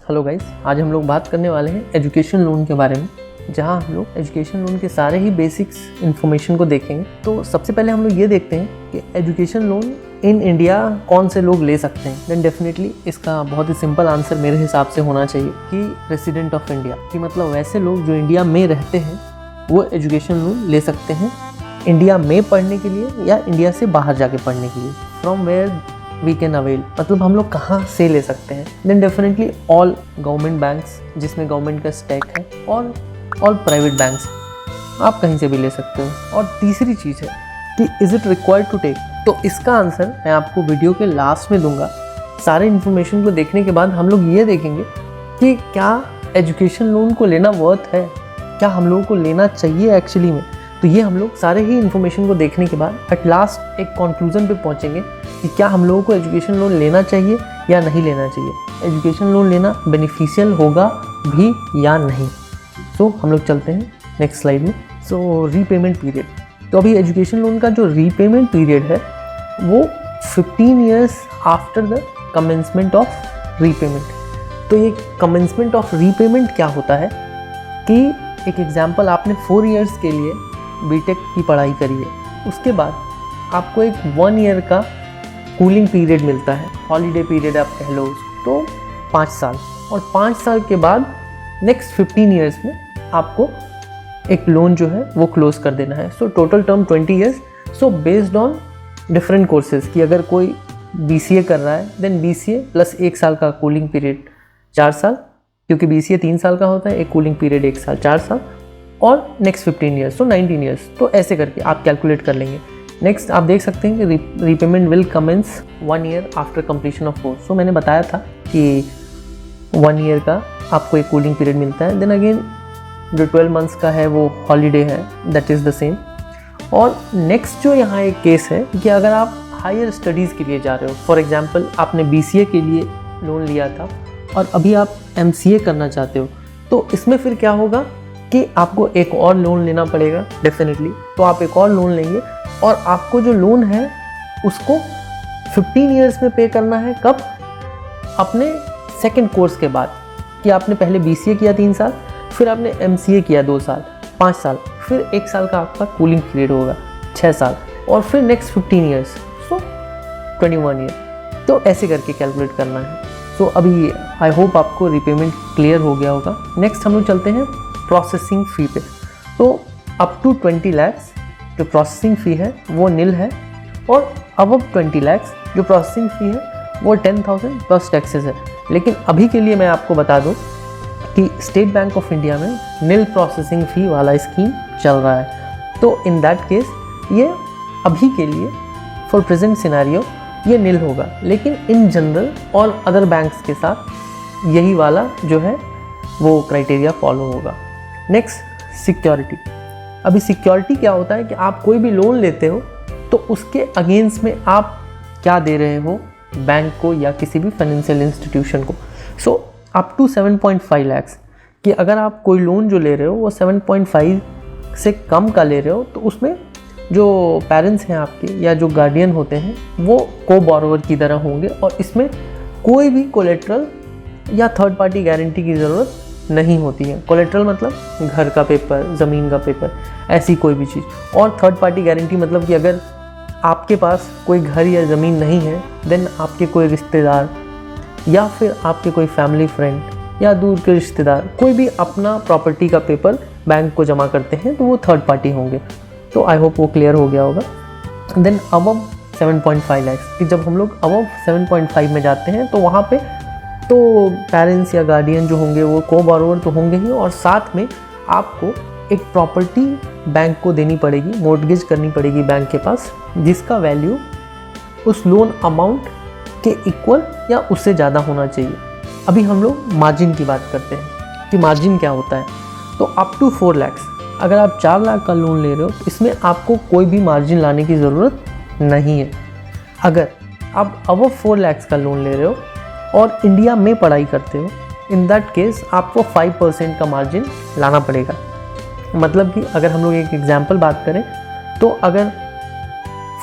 Hello guys, आज हम लोग बात करने वाले हैं एजुकेशन लोन के बारे में, जहां हम लोग एजुकेशन लोन के सारे ही बेसिक्स इन्फॉर्मेशन को देखेंगे। तो सबसे पहले हम लोग ये देखते हैं कि एजुकेशन लोन इन इंडिया कौन से लोग ले सकते हैं। देन डेफिनेटली इसका बहुत ही सिंपल आंसर मेरे हिसाब से होना चाहिए कि रेसिडेंट ऑफ इंडिया, कि मतलब वैसे लोग जो इंडिया में रहते हैं वो एजुकेशन लोन ले सकते हैं इंडिया में पढ़ने के लिए या इंडिया से बाहर जाके पढ़ने के लिए। From where we can avail, मतलब हम लोग कहाँ से ले सकते हैं। Then definitely all government banks जिसमें गवर्नमेंट का स्टैक है, और ऑल प्राइवेट बैंक्स, आप कहीं से भी ले सकते हो। और तीसरी चीज़ है कि is it required to take, तो इसका आंसर मैं आपको वीडियो के लास्ट में दूंगा। सारे इन्फॉर्मेशन को देखने के बाद हम लोग ये देखेंगे कि क्या एजुकेशन लोन को लेना वर्थ है, क्या हम लोगों को लेना चाहिए एक्चुअली में। तो ये हम लोग सारे ही इन्फॉर्मेशन को देखने के बाद एट लास्ट एक कंक्लूजन पे पहुंचेंगे कि क्या हम लोगों को एजुकेशन लोन लेना चाहिए या नहीं लेना चाहिए, एजुकेशन लोन लेना बेनिफिशियल होगा भी या नहीं। सो हम लोग चलते हैं नेक्स्ट स्लाइड में। सो रीपेमेंट पीरियड, तो अभी एजुकेशन लोन का जो रीपेमेंट पीरियड है वो 15 years after the commencement of repayment. तो ये कमेंसमेंट ऑफ रीपेमेंट क्या होता है कि एक एग्जाम्पल, आपने 4 ईयर्स के लिए बीटेक की पढ़ाई करी है, उसके बाद आपको एक 1 ईयर का कूलिंग पीरियड मिलता है, हॉलीडे पीरियड आप कह लो उसको, तो 5 साल, और 5 साल के बाद नेक्स्ट 15 ईयर्स में आपको एक लोन जो है वो क्लोज कर देना है। So total term 20 years. So based on different courses, कि अगर कोई BCA कर रहा है देन BCA प्लस 1 साल का कूलिंग पीरियड 4 साल, क्योंकि BCA 3 साल का होता है, एक कूलिंग पीरियड 1 साल 4 साल, और नेक्स्ट 15 ईयर्स तो 19 ईयर्स। तो ऐसे करके आप कैलकुलेट कर लेंगे। नेक्स्ट आप देख सकते हैं कि repayment will commence 1 year after completion of course. So मैंने बताया था कि 1 ईयर का आपको एक कूलिंग पीरियड मिलता है। देन अगेन जो 12 मंथ्स का है वो हॉलीडे है, दैट इज़ द सेम। और नेक्स्ट जो यहाँ एक केस है कि अगर आप हायर स्टडीज़ के लिए जा रहे हो, फॉर एग्जांपल आपने BCA के लिए लोन लिया था और अभी आप MCA करना चाहते हो, तो इसमें फिर क्या होगा कि आपको एक और लोन लेना पड़ेगा डेफिनेटली। तो आप एक और लोन लेंगे और आपको जो लोन है उसको 15 ईयर्स में पे करना है। कब? अपने सेकंड कोर्स के बाद, कि आपने पहले BCA किया 3 साल, फिर आपने MCA किया 2 साल, 5 साल, फिर 1 साल का आपका कूलिंग पीरियड होगा 6 साल, और फिर नेक्स्ट 15 ईयर्स, सो 21 ईयर। तो ऐसे करके कैलकुलेट करना है। सो अभी आई होप आपको रीपेमेंट क्लियर हो गया होगा। नेक्स्ट हम लोग चलते हैं प्रोसेसिंग फ़ी पे। तो अप टू 20 लाख्स जो प्रोसेसिंग फ़ी है वो नील है, और अबव 20 लाख्स जो प्रोसेसिंग फ़ी है वो 10,000 प्लस टैक्सेस है। लेकिन अभी के लिए मैं आपको बता दूं कि स्टेट बैंक ऑफ इंडिया में नील प्रोसेसिंग फ़ी वाला स्कीम चल रहा है। तो इन दैट केस ये अभी के लिए फॉर प्रेजेंट सिनेरियो ये नील होगा, लेकिन इन जनरल और अदर बैंक्स के साथ यही वाला जो है वो क्राइटेरिया फॉलो होगा। Next security. अभी सिक्योरिटी क्या होता है कि आप कोई भी लोन लेते हो तो उसके अगेंस्ट में आप क्या दे रहे हो बैंक को या किसी भी फाइनेंशियल इंस्टीट्यूशन को। सो अप टू 7.5 लाख्स, कि अगर आप कोई लोन जो ले रहे हो वो 7.5 से कम का ले रहे हो, तो उसमें जो पेरेंट्स हैं आपके या जो गार्डियन होते हैं वो को बोरोवर की तरह होंगे, और इसमें कोई भी कोलेट्रल या थर्ड पार्टी गारंटी की ज़रूरत नहीं होती है। कोलेट्रल मतलब घर का पेपर, ज़मीन का पेपर, ऐसी कोई भी चीज़। और थर्ड पार्टी गारंटी मतलब कि अगर आपके पास कोई घर या ज़मीन नहीं है, देन आपके कोई रिश्तेदार या फिर आपके कोई फैमिली फ्रेंड या दूर के रिश्तेदार कोई भी अपना प्रॉपर्टी का पेपर बैंक को जमा करते हैं, तो वो थर्ड पार्टी होंगे। तो आई होप वो क्लियर हो गया होगा। देन अबव 7.5 लाख्स, कि जब हम लोग अबव 7.5 में जाते हैं तो वहाँ पे तो पेरेंट्स या गार्डियन जो होंगे वो को बोरोवर तो होंगे ही, और साथ में आपको एक प्रॉपर्टी बैंक को देनी पड़ेगी, मॉर्टगेज करनी पड़ेगी बैंक के पास, जिसका वैल्यू उस लोन अमाउंट के इक्वल या उससे ज़्यादा होना चाहिए। अभी हम लोग मार्जिन की बात करते हैं कि मार्जिन क्या होता है। तो अप टू 4 लाख्स, अगर आप 4 लाख का लोन ले रहे हो तो इसमें आपको कोई भी मार्जिन लाने की ज़रूरत नहीं है। अगर आप अबव 4 लाख्स का लोन ले रहे हो और इंडिया में पढ़ाई करते हो, इन दैट केस आपको 5% का मार्जिन लाना पड़ेगा। मतलब कि अगर हम लोग एक एग्जांपल बात करें तो अगर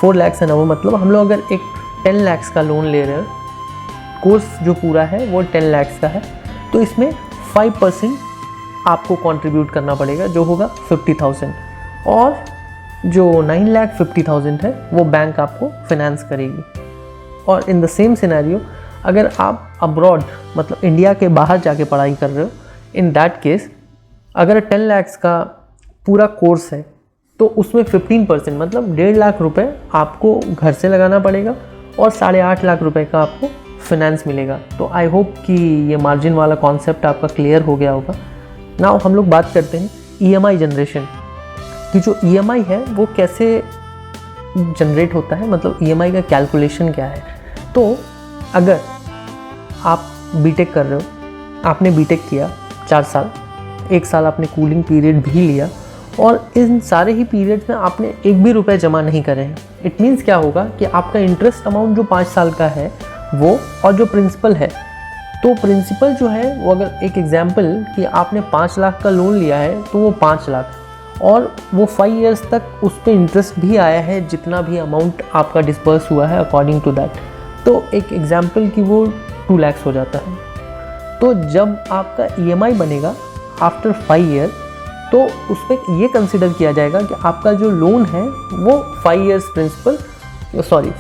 4 लाख्स एंड अबव, मतलब हम लोग अगर एक 10 लाख्स का लोन ले रहे हैं, कोर्स जो पूरा है वो 10 लाख्स का है, तो इसमें 5% आपको कंट्रीब्यूट करना पड़ेगा, जो होगा 50,000, और जो 9,50,000 है वो बैंक आपको फाइनेंस करेगी। और इन द सेम सिनेरियो अगर आप अब्रॉड मतलब इंडिया के बाहर जाके पढ़ाई कर रहे हो, इन दैट केस अगर 10 लाख का पूरा कोर्स है तो उसमें 15% मतलब 1.5 लाख रुपए आपको घर से लगाना पड़ेगा और 8.5 लाख रुपए का आपको फाइनेंस मिलेगा। तो आई होप कि ये मार्जिन वाला कॉन्सेप्ट आपका क्लियर हो गया होगा। नाउ हम लोग बात करते हैं EMI जनरेशन कि जो EMI है वो कैसे जनरेट होता है, मतलब EMI का कैलकुलेशन क्या है। तो अगर आप बीटेक कर रहे हो, आपने बीटेक किया 4 साल, 1 साल आपने कूलिंग पीरियड भी लिया और इन सारे ही पीरियड्स में आपने एक भी रुपए जमा नहीं करे हैं, इट मीन्स क्या होगा कि आपका इंटरेस्ट अमाउंट जो 5 साल का है वो, और जो प्रिंसिपल है, तो प्रिंसिपल जो है वो, अगर एक एग्जांपल कि आपने 5 लाख का लोन लिया है तो वो 5 लाख, और वो 5 इयर्स तक उस पर इंटरेस्ट भी आया है जितना भी अमाउंट आपका डिस्पर्स हुआ है अकॉर्डिंग टू दैट, तो एक एग्जांपल कि वो 2 लाख हो जाता है। तो जब आपका EMI बनेगा आफ्टर 5 ईयर तो उस पर ये कंसिडर किया जाएगा कि आपका जो लोन है वो 5 years principal,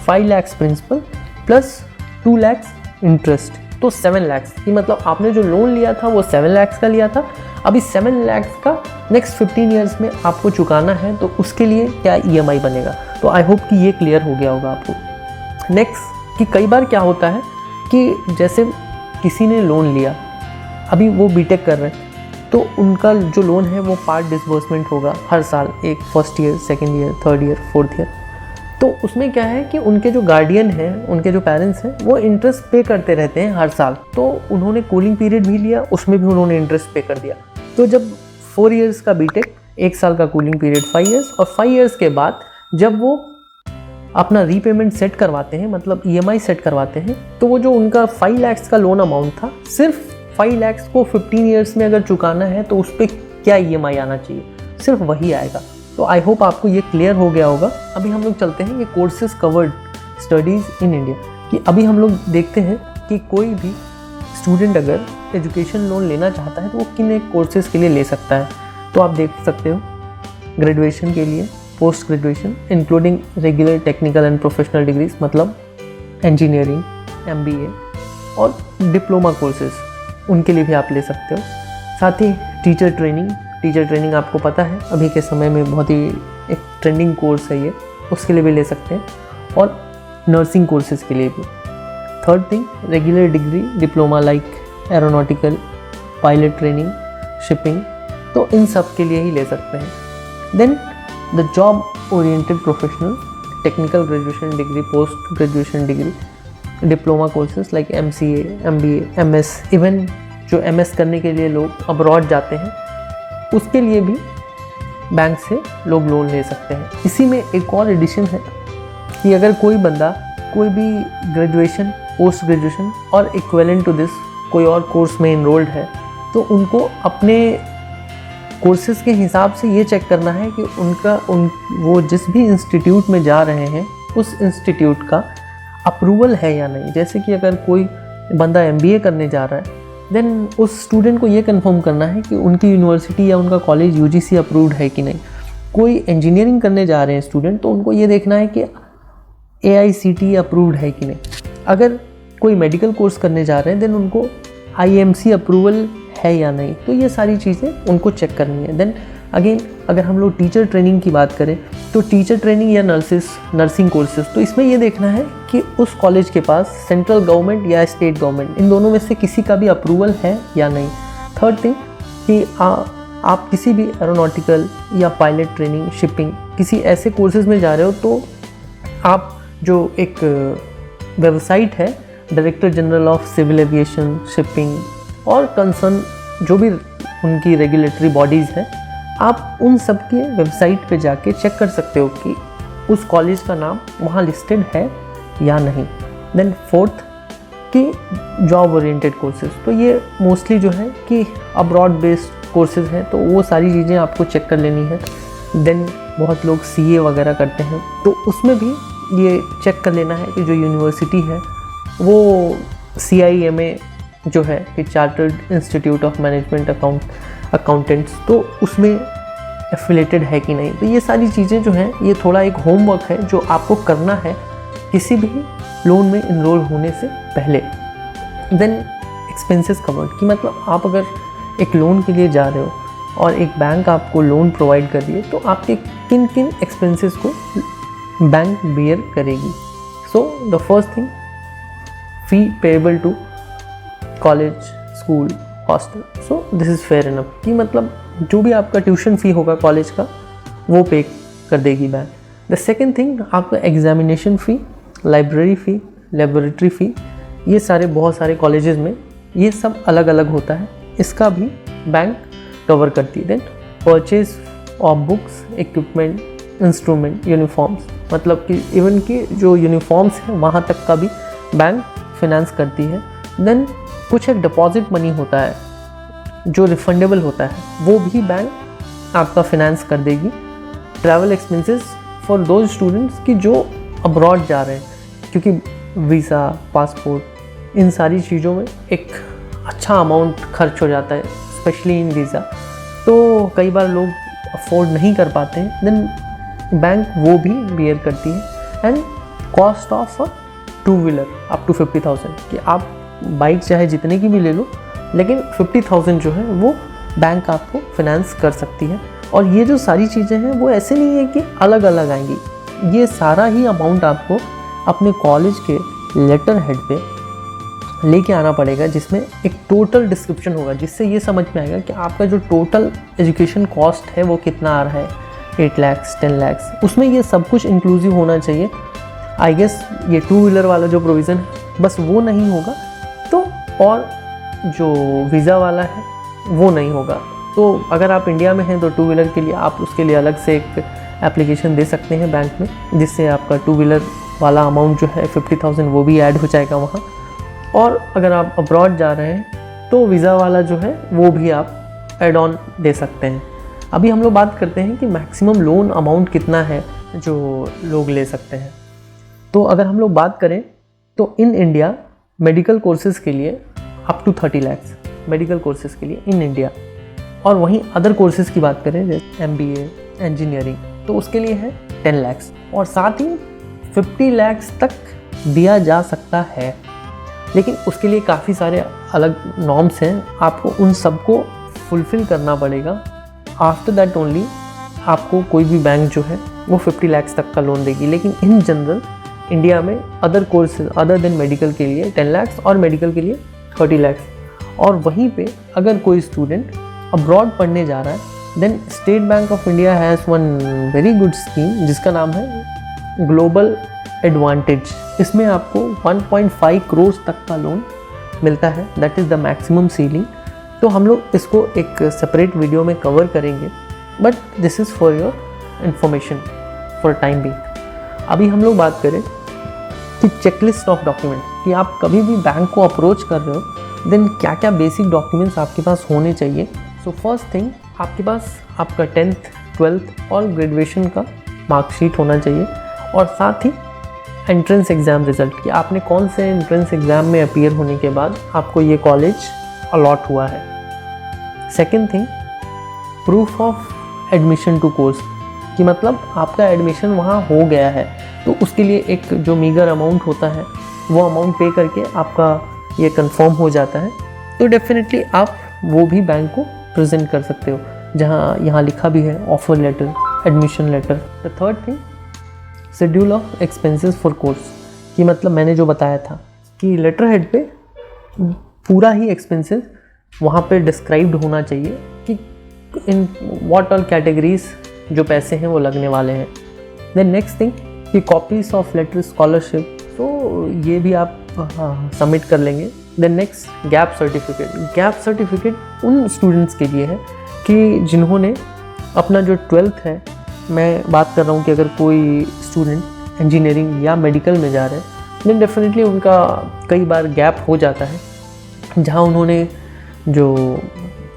5 lakh principal plus 2 lakh interest, तो 7 लाख की, मतलब आपने जो लोन लिया था वो 7 लाख का लिया था, अभी 7 लाख का नेक्स्ट 15 इयर्स में आपको चुकाना है, तो उसके लिए क्या EMI बनेगा। तो आई होप कि ये क्लियर हो गया होगा आपको। नेक्स्ट कि कई बार क्या होता है कि जैसे किसी ने लोन लिया, अभी वो बीटेक कर रहे हैं, तो उनका जो लोन है वो पार्ट डिसबर्समेंट होगा हर साल, एक first year, second year, third year, fourth year. तो उसमें क्या है कि उनके जो गार्डियन हैं, उनके जो पेरेंट्स हैं, वो इंटरेस्ट पे करते रहते हैं हर साल। तो उन्होंने कूलिंग पीरियड भी लिया, उसमें भी उन्होंने इंटरेस्ट पे कर दिया। तो जब 4 इयर्स का बीटेक, 1 साल का कूलिंग पीरियड 5 इयर्स, और 5 इयर्स के बाद जब वो अपना रीपेमेंट सेट करवाते हैं, मतलब EMI सेट करवाते हैं, तो वो जो उनका 5 लाख का लोन अमाउंट था, सिर्फ 5 लाख को 15 इयर्स में अगर चुकाना है तो उस पर क्या EMI आना चाहिए, सिर्फ वही आएगा। तो आई होप आपको ये क्लियर हो गया होगा। अभी हम लोग चलते हैं कि courses covered studies in India, कि अभी हम लोग देखते हैं कि कोई भी स्टूडेंट अगर एजुकेशन लोन लेना चाहता है तो वो किन एक कोर्सेज के लिए ले सकता है। तो आप देख सकते हो ग्रेजुएशन के लिए, post graduation including regular technical and professional degrees, मतलब इंजीनियरिंग, MBA, और डिप्लोमा कोर्सेज, उनके लिए भी आप ले सकते हो। साथ ही टीचर ट्रेनिंग आपको पता है अभी के समय में बहुत ही एक ट्रेंडिंग कोर्स है ये, उसके लिए भी ले सकते हैं, और नर्सिंग कोर्सेज के लिए भी। Third thing, regular degree diploma like aeronautical, pilot training, shipping, तो इन सब के लिए ही ले सकते हैं। Then the job oriented professional, technical graduation degree, post graduation degree, diploma courses like MCA, MBA, MS, even जो MS करने के लिए लोग अब्रॉड जाते हैं, उसके लिए भी बैंक से लोग लोन ले सकते हैं। इसी में एक और एडिशन है कि अगर कोई बंदा कोई भी ग्रेजुएशन, पोस्ट ग्रेजुएशन और इक्विवेलेंट टू दिस कोई और कोर्स में इनरोल्ड है, तो उनको अपने कोर्सेज के हिसाब से ये चेक करना है कि वो जिस भी इंस्टीट्यूट में जा रहे हैं उस इंस्टीट्यूट का अप्रूवल है या नहीं। जैसे कि अगर कोई बंदा MBA करने जा रहा है, देन उस स्टूडेंट को ये कंफर्म करना है कि उनकी यूनिवर्सिटी या उनका कॉलेज UGC अप्रूव्ड है कि नहीं। कोई इंजीनियरिंग करने जा रहे हैं स्टूडेंट, तो उनको ये देखना है कि AICTE अप्रूव्ड है कि नहीं। अगर कोई मेडिकल कोर्स करने जा रहे हैं, देन उनको IMC अप्रूवल है या नहीं। तो ये सारी चीज़ें उनको चेक करनी है। देन अगेन अगर हम लोग टीचर ट्रेनिंग की बात करें, तो टीचर ट्रेनिंग या नर्सिंग कोर्सेज, तो इसमें ये देखना है कि उस कॉलेज के पास सेंट्रल गवर्नमेंट या स्टेट गवर्नमेंट, इन दोनों में से किसी का भी अप्रूवल है या नहीं। थर्ड थिंग कि आप किसी भी एरोनॉटिकल या पायलट ट्रेनिंग, शिपिंग, किसी ऐसे कोर्सेज में जा रहे हो, तो आप जो एक वेबसाइट है director general of civil aviation, shipping और कंसर्न जो भी उनकी रेगुलेटरी बॉडीज़ हैं, आप उन सब के वेबसाइट पे जाके चेक कर सकते हो कि उस कॉलेज का नाम वहाँ लिस्टेड है या नहीं। देन फोर्थ कि जॉब ओरिएंटेड कोर्सेज, तो ये मोस्टली जो है कि अब्रॉड बेस्ड कोर्सेज हैं, तो वो सारी चीज़ें आपको चेक कर लेनी है। देन बहुत लोग CA वगैरह करते हैं, तो उसमें भी ये चेक कर लेना है कि जो यूनिवर्सिटी है वो CIMA जो है कि chartered institute of management accountants, तो उसमें एफिलेटेड है कि नहीं। तो ये सारी चीज़ें जो हैं ये थोड़ा एक होमवर्क है जो आपको करना है किसी भी लोन में इनरोल होने से पहले। देन एक्सपेंसेस कवर्ड, कि मतलब आप अगर एक लोन के लिए जा रहे हो और एक बैंक आपको लोन प्रोवाइड कर रही है तो आपके किन किन एक्सपेंसेस को बैंक बेयर करेगी। So the first thing, fee payable to college, school, hostel. So this is fair enough, कि मतलब जो भी आपका ट्यूशन फ़ी होगा कॉलेज का वो पे कर देगी बैंक। द सेकेंड थिंग, आपका एग्जामिनेशन फ़ी, लाइब्रेरी फ़ी, लेबोरेटरी फ़ी, ये सारे बहुत सारे कॉलेजेस में ये सब अलग अलग होता है, इसका भी बैंक कवर करती है। Then purchase of books, equipment, instrument, uniforms, मतलब कि इवन कि जो यूनिफॉर्म्स हैं वहाँ तक का भी बैंक फिनेंस करती है। देन कुछ एक डिपॉजिट मनी होता है जो रिफंडेबल होता है, वो भी बैंक आपका फिनेंस कर देगी। Travel expenses for those students कि जो अब्रॉड जा रहे हैं, क्योंकि वीज़ा, पासपोर्ट, इन सारी चीज़ों में एक अच्छा अमाउंट खर्च हो जाता है, स्पेशली इन वीज़ा, तो कई बार लोग अफोर्ड नहीं कर पाते हैं। देन बैंक वो भी बेयर करती है। And cost of a two wheeler up to 50,000, कि आप बाइक चाहे जितने की भी ले लो, लेकिन 50,000 जो है वो बैंक आपको फिनेंस कर सकती है। और ये जो सारी चीज़ें हैं वो ऐसे नहीं है कि अलग अलग आएंगी, ये सारा ही अमाउंट आपको अपने कॉलेज के लेटर हेड पे लेके आना पड़ेगा, जिसमें एक टोटल डिस्क्रिप्शन होगा, जिससे ये समझ में आएगा कि आपका जो टोटल एजुकेशन कॉस्ट है वो कितना आ रहा है, 8 लाख, 10 लाख, उसमें ये सब कुछ इंक्लूसिव होना चाहिए। आई गेस ये टू व्हीलर वाला जो प्रोविज़न है बस वो नहीं होगा तो, और जो वीज़ा वाला है वो नहीं होगा। तो अगर आप इंडिया में हैं तो टू व्हीलर के लिए आप उसके लिए अलग से एक एप्लीकेशन दे सकते हैं बैंक में, जिससे आपका टू व्हीलर वाला अमाउंट जो है 50,000 वो भी ऐड हो जाएगा वहाँ। और अगर आप अब्रॉड जा रहे हैं तो वीज़ा वाला जो है वो भी आप ऐड ऑन दे सकते हैं। अभी हम लोग बात करते हैं कि मैक्सिमम लोन अमाउंट कितना है जो लोग ले सकते हैं। तो अगर हम लोग बात करें तो इन इंडिया मेडिकल कोर्सेज़ के लिए up to 30 lakh medical courses के लिए इन इंडिया, और वहीं अदर कोर्सेज़ की बात करें जैसे MBA, इंजीनियरिंग, तो उसके लिए है 10 लाख, और साथ ही 50 लाख तक दिया जा सकता है। लेकिन उसके लिए काफ़ी सारे अलग नॉर्म्स हैं, आपको उन सबको फुलफ़िल करना पड़ेगा। आफ्टर दैट ओनली आपको कोई भी बैंक जो है वो 50 लाख तक का लोन देगी। लेकिन इन जनरल इंडिया में other courses other than medical के लिए 10 लाख और मेडिकल के लिए 30 लाख। और वहीं पे अगर कोई स्टूडेंट अब्रॉड पढ़ने जा रहा है then State Bank of India has one very good scheme जिसका नाम है ग्लोबल एडवांटेज। इसमें आपको 1.5 करोड़ तक का लोन मिलता है, that is the maximum ceiling. तो हम लोग इसको एक सेपरेट वीडियो में कवर करेंगे, but this is for your information for time being. अभी हम लोग बात करें कि चेकलिस्ट ऑफ डॉक्यूमेंट्स, कि आप कभी भी बैंक को अप्रोच कर रहे हो देन क्या क्या बेसिक डॉक्यूमेंट्स आपके पास होने चाहिए। सो फर्स्ट थिंग, आपके पास आपका 10th, 12th और ग्रेजुएशन का मार्कशीट होना चाहिए, और साथ ही एंट्रेंस एग्ज़ाम रिज़ल्ट, कि आपने कौन से एंट्रेंस एग्ज़ाम में अपीयर होने के बाद आपको ये कॉलेज अलॉट हुआ है। Second thing, proof of admission to course, कि मतलब आपका एडमिशन वहाँ हो गया है, तो उसके लिए एक जो मीगर अमाउंट होता है वो अमाउंट पे करके आपका ये कंफर्म हो जाता है। तो डेफिनेटली आप वो भी बैंक को प्रेजेंट कर सकते हो, जहाँ यहाँ लिखा भी है offer letter, admission letter. The third thing, schedule of expenses for course, कि मतलब मैंने जो बताया था कि लेटर हेड पे पूरा ही एक्सपेंसेस वहाँ पे डिस्क्राइब्ड होना चाहिए कि इन व्हाट ऑल कैटेगरीज जो पैसे हैं वो लगने वाले हैं। देन नेक्स्ट थिंग कि कॉपीज ऑफ लेटर स्कॉलरशिप, तो ये भी आप सबमिट कर लेंगे। Then next gap certificate. Gap certificate उन स्टूडेंट्स के लिए है कि जिन्होंने अपना जो 12th है, मैं बात कर रहा हूँ कि अगर कोई स्टूडेंट इंजीनियरिंग या मेडिकल में जा रहे हैं देन डेफिनेटली उनका कई बार गैप हो जाता है, जहाँ उन्होंने जो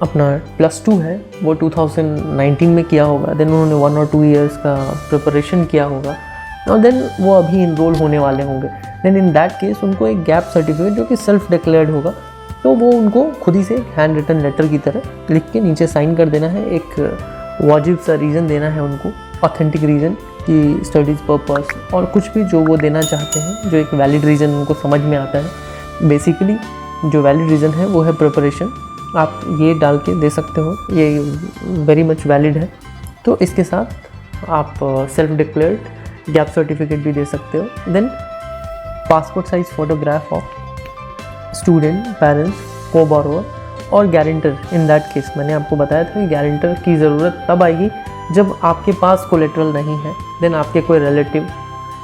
अपना +2 है वो 2019 में किया होगा, देन उन्होंने 1 और 2 ईयर्स का प्रिपरेशन किया होगा और देन वो अभी इनरोल होने वाले होंगे। देन इन दैट केस उनको एक गैप सर्टिफिकेट जो कि सेल्फ डिक्लेयर्ड होगा तो वो उनको खुद ही से हैंड रिटन लेटर की तरह लिख के नीचे साइन कर देना है। एक वाजिब सा रीज़न देना है उनको, ऑथेंटिक रीज़न कि स्टडीज़ पर्पस और कुछ भी जो वो देना चाहते हैं, जो एक वैलिड रीज़न उनको समझ में आता है। बेसिकली जो वैलिड रीज़न है वो है प्रिपरेशन। आप ये डाल के दे सकते हो, ये वेरी मच वैलिड है। तो इसके साथ आप सेल्फ डिक्लेयर्ड गैप सर्टिफिकेट भी दे सकते हो। Then passport size photograph of student, parents, co borrower और गारंटर। इन दैट केस मैंने आपको बताया था कि गारंटर की ज़रूरत तब आएगी जब आपके पास कोलेट्रल नहीं है। देन आपके कोई रिलेटिव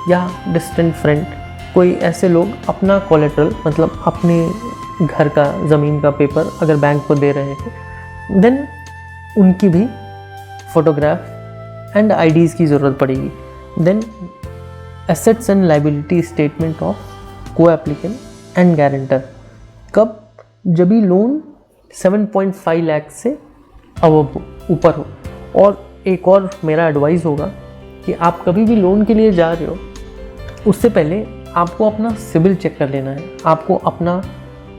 या डिस्टेंट फ्रेंड, कोई ऐसे लोग अपना कोलेट्रल मतलब अपने घर का, ज़मीन का पेपर अगर बैंक को दे रहे हैं, देन उनकी भी फोटोग्राफ एंड आईडीज़ की ज़रूरत पड़ेगी। Then assets and liability statement of co applicant and guarantor. कब? जब भी लोन 7.5 लाख से अबव ऊपर हो। और एक और मेरा एडवाइस होगा कि आप कभी भी लोन के लिए जा रहे हो, उससे पहले आपको अपना सिबिल चेक कर लेना है। आपको अपना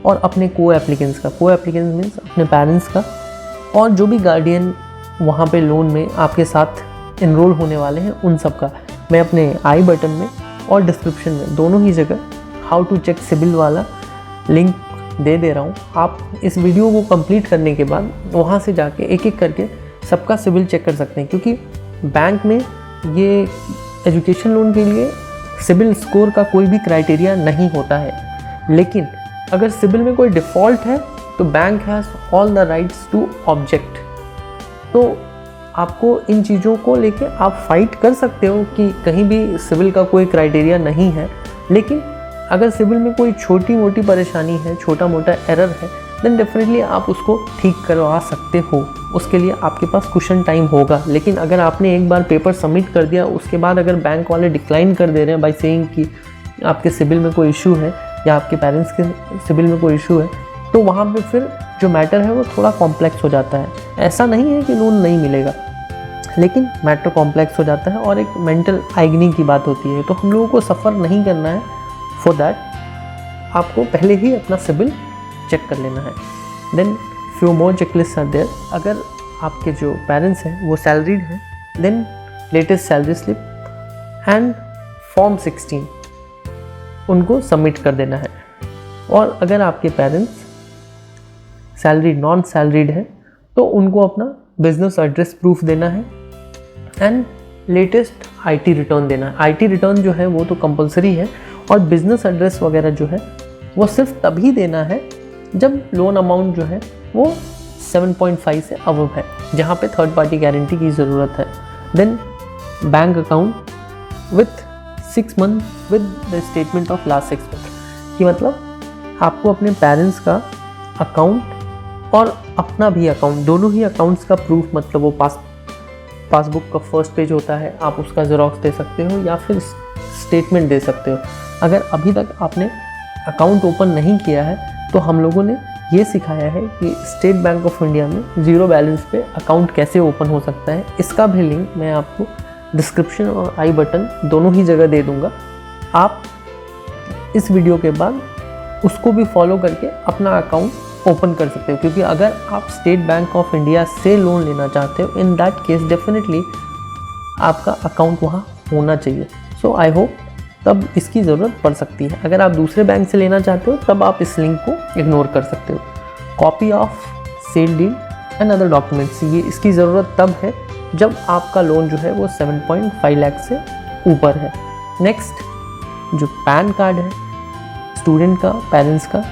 और अपने को एप्लीकेंट्स का, को एप्लीकेंट्स मीन्स अपने पेरेंट्स का, और जो भी गार्डियन वहाँ पे लोन में आपके साथ इनरोल होने वाले हैं उन सब का। मैं अपने आई बटन में और डिस्क्रिप्शन में दोनों ही जगह हाउ टू चेक सिबिल वाला लिंक दे रहा हूँ। आप इस वीडियो को कंप्लीट करने के बाद वहाँ से जाके एक एक करके सबका सिबिल चेक कर सकते हैं, क्योंकि बैंक में ये एजुकेशन लोन के लिए सिबिल स्कोर का कोई भी क्राइटेरिया नहीं होता है। लेकिन अगर सिबिल में कोई डिफ़ॉल्ट है तो bank has all the rights to object. तो आपको इन चीज़ों को लेके आप फाइट कर सकते हो कि कहीं भी सिबिल का कोई क्राइटेरिया नहीं है। लेकिन अगर सिबिल में कोई छोटी मोटी परेशानी है, छोटा मोटा एरर है, देन डेफिनेटली आप उसको ठीक करवा सकते हो। उसके लिए आपके पास कुशन टाइम होगा। लेकिन अगर आपने एक बार पेपर सबमिट कर दिया, उसके बाद अगर बैंक वाले डिक्लाइन कर दे रहे हैं बाय सेइंग कि आपके सिबिल में कोई इशू है या आपके पेरेंट्स के सिबिल में कोई इशू है, तो वहाँ पे फिर जो मैटर है वो थोड़ा कॉम्प्लेक्स हो जाता है। ऐसा नहीं है कि लोन नहीं मिलेगा, लेकिन मैटर कॉम्प्लेक्स हो जाता है और एक मेंटल आइगनिंग की बात होती है। तो हम लोगों को सफ़र नहीं करना है। फॉर दैट आपको पहले ही अपना सिबिल चेक कर लेना है। Then few more checklist are there. अगर आपके जो पेरेंट्स हैं वो सैलरीड हैं, then latest salary slip and form 16 उनको सबमिट कर देना है। और अगर आपके पेरेंट्स सैलरीड, नॉन सैलरीड है, तो उनको अपना बिजनेस एड्रेस प्रूफ देना है एंड लेटेस्ट आईटी रिटर्न देना है। आईटी रिटर्न जो है वो तो कंपलसरी है, और बिजनेस एड्रेस वगैरह जो है वो सिर्फ तभी देना है जब लोन अमाउंट जो है वो 7.5 से अबव है, जहाँ पे थर्ड पार्टी गारंटी की ज़रूरत है। Then bank account with 6 month with the statement of last 6 month, कि मतलब आपको अपने पेरेंट्स का अकाउंट और अपना भी अकाउंट, दोनों ही अकाउंट्स का प्रूफ, मतलब वो पासबुक का फर्स्ट पेज होता है, आप उसका ज़ेरॉक्स दे सकते हो या फिर स्टेटमेंट दे सकते हो। अगर अभी तक आपने अकाउंट ओपन नहीं किया है, तो हम लोगों ने ये सिखाया है कि स्टेट बैंक ऑफ इंडिया में ज़ीरो बैलेंस पे अकाउंट कैसे ओपन हो सकता है। इसका भी लिंक मैं आपको डिस्क्रिप्शन और आई बटन दोनों ही जगह दे दूँगा। आप इस वीडियो के बाद उसको भी फॉलो करके अपना अकाउंट ओपन कर सकते हो, क्योंकि अगर आप स्टेट बैंक ऑफ इंडिया से लोन लेना चाहते हो, इन दैट केस डेफिनेटली आपका अकाउंट वहाँ होना चाहिए। सो आई होप तब इसकी ज़रूरत पड़ सकती है। अगर आप दूसरे बैंक से लेना चाहते हो तब आप इस लिंक को इग्नोर कर सकते हो। Copy of sale deed and other documents, ये इसकी ज़रूरत तब है जब आपका लोन जो है वो 7.5 लाख से ऊपर है। नेक्स्ट, जो पैन कार्ड है स्टूडेंट का, पेरेंट्स का,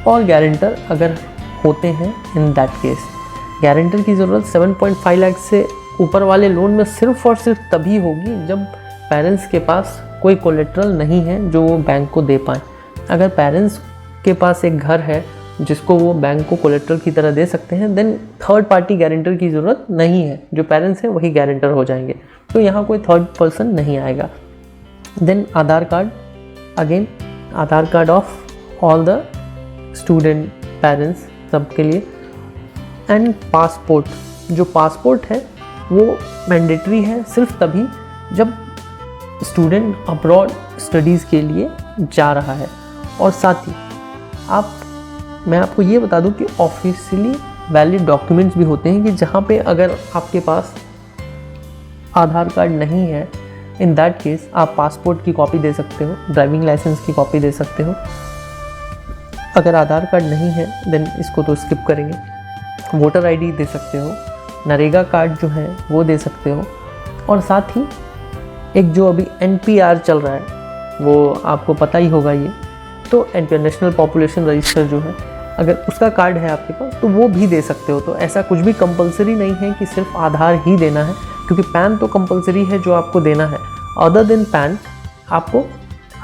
और गारंटर अगर होते हैं, इन दैट केस गारंटर की ज़रूरत 7.5 लाख से ऊपर वाले लोन में सिर्फ और सिर्फ तभी होगी जब पेरेंट्स के पास कोई कोलेट्रल नहीं है जो वो बैंक को दे पाएँ। अगर पेरेंट्स के पास एक घर है जिसको वो बैंक को कोलेट्रल की तरह दे सकते हैं, देन थर्ड पार्टी गारंटर की ज़रूरत नहीं है। जो पेरेंट्स हैं वही गारंटर हो जाएंगे, तो यहाँ कोई थर्ड पर्सन नहीं आएगा। Then Aadhaar card, again Aadhaar card of all the student, parents, सबके लिए। एंड पासपोर्ट, जो पासपोर्ट है वो मैंडेटरी है सिर्फ तभी जब स्टूडेंट अब्रॉड स्टडीज़ के लिए जा रहा है। और साथ ही आप मैं आपको ये बता दूं कि ऑफिशियली वैलिड डॉक्यूमेंट्स भी होते हैं कि जहाँ पे अगर आपके पास आधार कार्ड नहीं है, इन दैट केस आप पासपोर्ट की कॉपी दे सकते हो, ड्राइविंग लाइसेंस की कॉपी दे सकते हो। अगर आधार कार्ड नहीं है देन इसको तो स्किप करेंगे। वोटर आईडी दे सकते हो, नरेगा कार्ड जो है वो दे सकते हो, और साथ ही एक जो अभी NPR चल रहा है वो आपको पता ही होगा। ये तो NPR नेशनल पॉपुलेशन रजिस्टर जो है, अगर उसका कार्ड है आपके पास तो वो भी दे सकते हो। तो ऐसा कुछ भी कंपलसरी नहीं है कि सिर्फ आधार ही देना है, क्योंकि पैन तो कंपलसरी है जो आपको देना है। अदर देन पैन आपको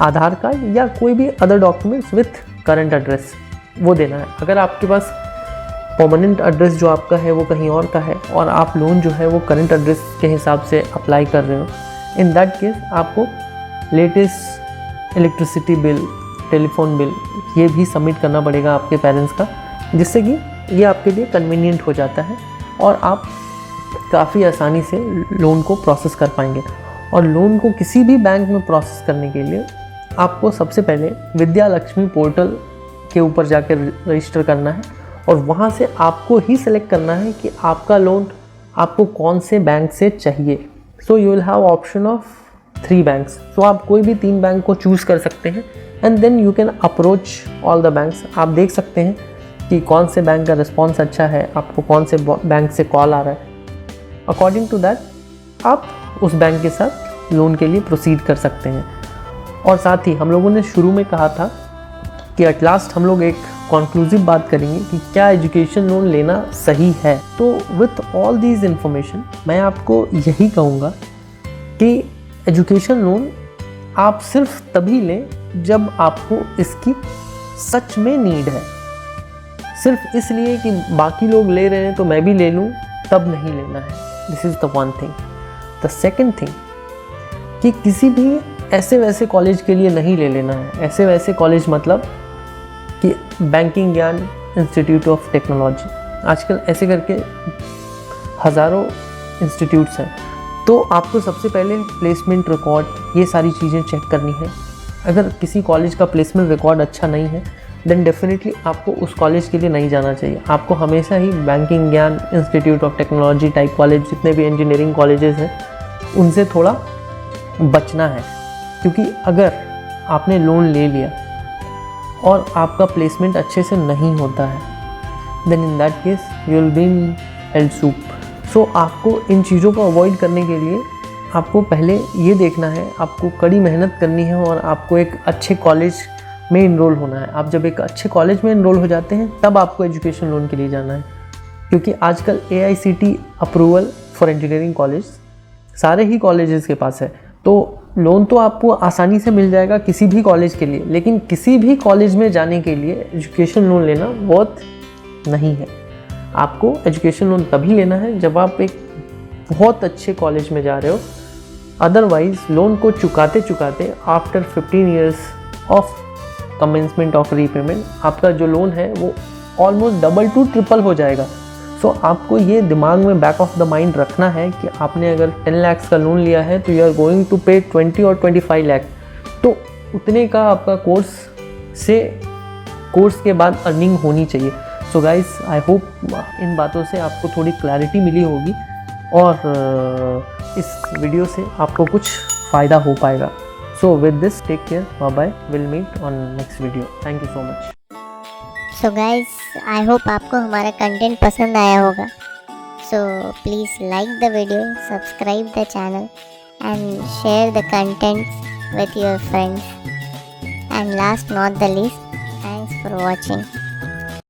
आधार कार्ड या कोई भी other documents with current address वो देना है। अगर आपके पास परमानेंट एड्रेस जो आपका है वो कहीं और का है और आप लोन जो है वो करंट एड्रेस के हिसाब से अप्लाई कर रहे हो, इन दैट केस आपको latest electricity bill, telephone bill ये भी सबमिट करना पड़ेगा आपके पेरेंट्स का, जिससे कि ये आपके लिए कन्वीनियंट हो जाता है और आप काफ़ी आसानी से लोन को प्रोसेस कर पाएंगे। और लोन को किसी भी बैंक में प्रोसेस करने के लिए आपको सबसे पहले विद्या लक्ष्मी पोर्टल के ऊपर जाकर रजिस्टर करना है और वहाँ से आपको ही सिलेक्ट करना है कि आपका लोन आपको कौन से बैंक से चाहिए। So you will have option of 3 banks. So आप कोई भी 3 बैंक को चूज़ कर सकते हैं and then you can approach all the banks. आप देख सकते हैं कि कौन से बैंक का रिस्पॉन्स अच्छा है, आपको कौन से बैंक से कॉल आ रहा है। अकॉर्डिंग टू दैट आप उस बैंक के साथ लोन के लिए प्रोसीड कर सकते हैं। और साथ ही हम लोगों ने शुरू में कहा था कि एट लास्ट हम लोग एक कॉन्क्लूसिव बात करेंगे कि क्या एजुकेशन लोन लेना सही है। तो विथ ऑल दीज इंफॉर्मेशन मैं आपको यही कहूँगा कि एजुकेशन लोन आप सिर्फ तभी लें जब आपको इसकी सच में नीड है। सिर्फ इसलिए कि बाकी लोग ले रहे हैं तो मैं भी ले लूँ, तब नहीं लेना है। This is the one thing. The second thing कि किसी भी ऐसे वैसे कॉलेज के लिए नहीं ले लेना है। ऐसे वैसे कॉलेज मतलब कि बैंकिंग ज्ञान इंस्टीट्यूट ऑफ टेक्नोलॉजी, आजकल ऐसे करके हज़ारों इंस्टीट्यूट्स हैं। तो आपको सबसे पहले प्लेसमेंट रिकॉर्ड ये सारी चीज़ें चेक करनी है। अगर किसी कॉलेज का प्लेसमेंट रिकॉर्ड अच्छा नहीं है देन डेफिनेटली आपको उस कॉलेज के लिए नहीं जाना चाहिए। आपको हमेशा ही बैंकिंग ज्ञान institute of technology type college, जितने भी इंजीनियरिंग कॉलेजेस हैं, उनसे थोड़ा बचना है। क्योंकि अगर आपने लोन ले लिया और आपका प्लेसमेंट अच्छे से नहीं होता है then in that case you will be in held soup. So आपको इन चीज़ों को अवॉइड करने के लिए आपको पहले ये देखना है, आपको कड़ी मेहनत करनी है और आपको एक अच्छे कॉलेज में इनरोल होना है। आप जब एक अच्छे कॉलेज में इनरोल हो जाते हैं तब आपको एजुकेशन लोन के लिए जाना है। क्योंकि आजकल AICTE approval for engineering college सारे ही कॉलेजेस के पास है, तो लोन तो आपको आसानी से मिल जाएगा किसी भी कॉलेज के लिए। लेकिन किसी भी कॉलेज में जाने के लिए एजुकेशन लोन लेना बहुत नहीं है। आपको एजुकेशन लोन तभी लेना है जब आप एक बहुत अच्छे कॉलेज में जा रहे हो। अदरवाइज लोन को चुकाते चुकाते after 15 years of commencement of repayment आपका जो लोन है वो ऑलमोस्ट डबल टू ट्रिपल हो जाएगा। सो आपको ये दिमाग में बैक ऑफ द माइंड रखना है कि आपने अगर 10 लाख का लोन लिया है तो यू आर गोइंग टू पे 20 और 25 लाख। तो उतने का आपका कोर्स के बाद अर्निंग होनी चाहिए। सो गाइस आई होप इन बातों से आपको थोड़ी क्लैरिटी मिली होगी और इस वीडियो से आपको कुछ फ़ायदा हो पाएगा। So with this take care, bye bye, will meet on next video. Thank you so much. So guys I hope आपको हमारा कंटेंट पसंद आया होगा। So please like the video, subscribe the channel and share the contents with your friends. And last not the least, thanks for watching.